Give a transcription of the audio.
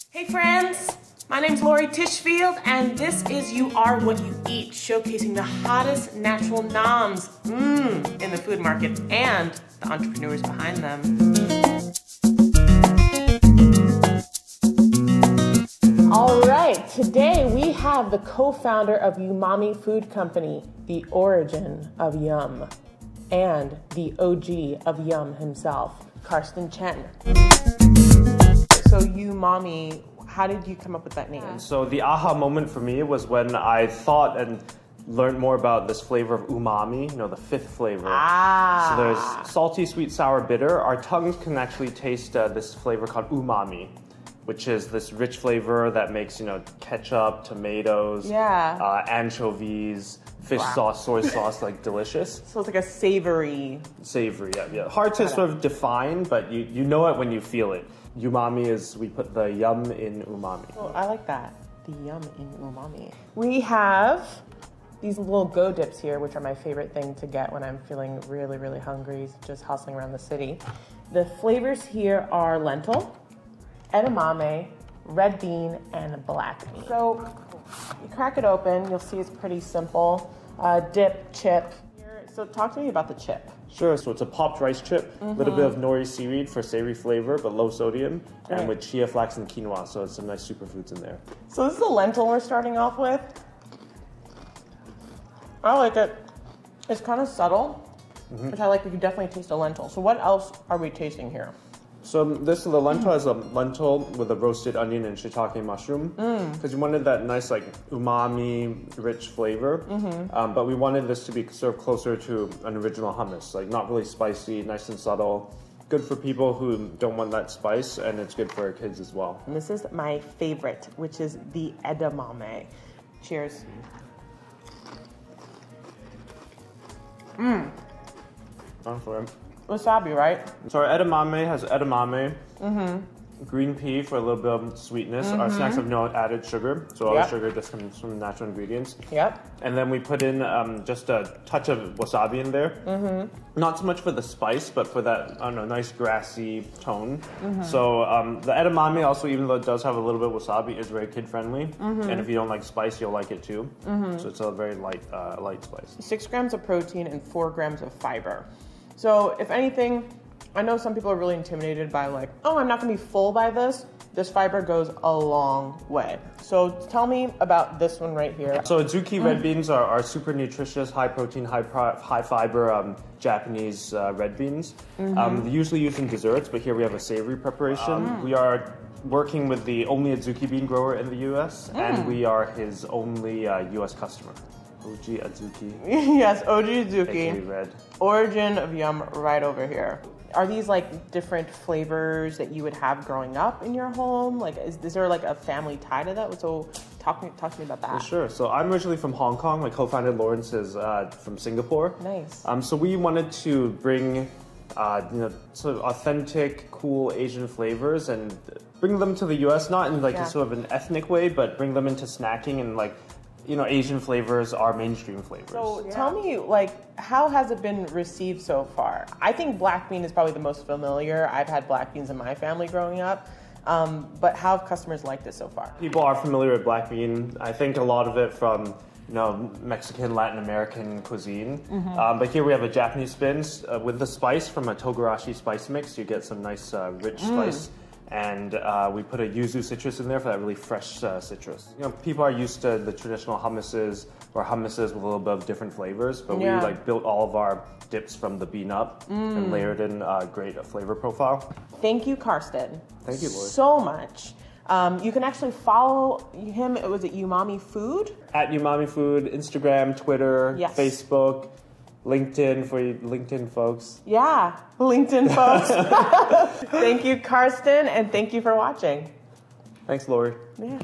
Hey friends, my name's Tishfield, and this is You Are What You Eat, showcasing the hottest natural noms in the food market and the entrepreneurs behind them. All right, today we have the co-founder of Umami Food Company, the origin of Yum, and the OG of Yum himself, Karsten Chen. So Umami, how did you come up with that name? So the aha moment for me was when I thought and learned more about this flavor of umami, the fifth flavor. So there's salty, sweet, sour, bitter. Our tongues can actually taste this flavor called umami, which is this rich flavor that makes, ketchup, tomatoes, anchovies, fish sauce, soy sauce, delicious. So it's like a savory. Savory, yeah. Hard to sort of define, but you know it when you feel it. Umami is, we put the yum in umami. Oh, I like that. The yum in umami. We have these little go dips here, which are my favorite thing to get when I'm feeling really, really hungry, just hustling around the city. The flavors here are lentil, edamame, red bean, and black bean. So you crack it open, you'll see it's pretty simple. Dip, chip. So talk to me about the chip. Sure, so it's a popped rice chip, a little bit of nori seaweed for savory flavor, but low sodium, and with chia flax and quinoa, so it's some nice superfoods in there. So this is the lentil we're starting off with. I like it. It's kind of subtle, which I like, but you definitely taste the lentil. So what else are we tasting here? So the lentil is a lentil with a roasted onion and shiitake mushroom, because we wanted that nice umami rich flavor, but we wanted this to be served closer to an original hummus, not really spicy, nice and subtle, good for people who don't want that spice, and it's good for our kids as well. And this is my favorite, which is the edamame. Cheers. Wasabi, right? So our edamame has edamame, green pea for a little bit of sweetness. Our snacks have no added sugar, so all the sugar just comes from natural ingredients. And then we put in just a touch of wasabi in there. Not so much for the spice, but for that, nice grassy tone. So the edamame also, even though it does have a little bit of wasabi, is very kid-friendly. And if you don't like spice, you'll like it too. So it's a very light spice. 6 grams of protein and 4 grams of fiber. So if anything, I know some people are really intimidated by I'm not gonna be full by this. This fiber goes a long way. So tell me about this one right here. So Azuki red beans are super nutritious, high protein, high fiber Japanese red beans. They're usually used in desserts, but here we have a savory preparation. We are working with the only Azuki bean grower in the US, and we are his only US customer. OG Azuki. Yes, OG Azuki. Red. Origin of Yum right over here. Are these different flavors that you would have growing up in your home? Is there a family tie to that? So talk to me about that. Sure. So I'm originally from Hong Kong. My co-founder Lawrence is from Singapore. Nice. So we wanted to bring sort of authentic, cool Asian flavors and bring them to the US, not in a sort of an ethnic way, but bring them into snacking and Asian flavors are mainstream flavors. So tell me, how has it been received so far? I think black bean is probably the most familiar. I've had black beans in my family growing up. But how have customers liked it so far? People are familiar with black bean. I think a lot of it from Mexican, Latin American cuisine. But here we have a Japanese spin with the spice from a togarashi spice mix. You get some nice rich spice. And we put a yuzu citrus in there for that really fresh citrus. People are used to the traditional hummuses or hummuses with a little bit of different flavors, but we built all of our dips from the bean up and layered in a great flavor profile. Thank you, Karsten. Thank you, Lori. So much. You can actually follow him. Was it Umami Food? At Umami Food, Instagram, Twitter, Facebook. LinkedIn for you LinkedIn folks. Yeah, LinkedIn folks. Thank you, Karsten, and thank you for watching. Thanks, Lori. Yeah.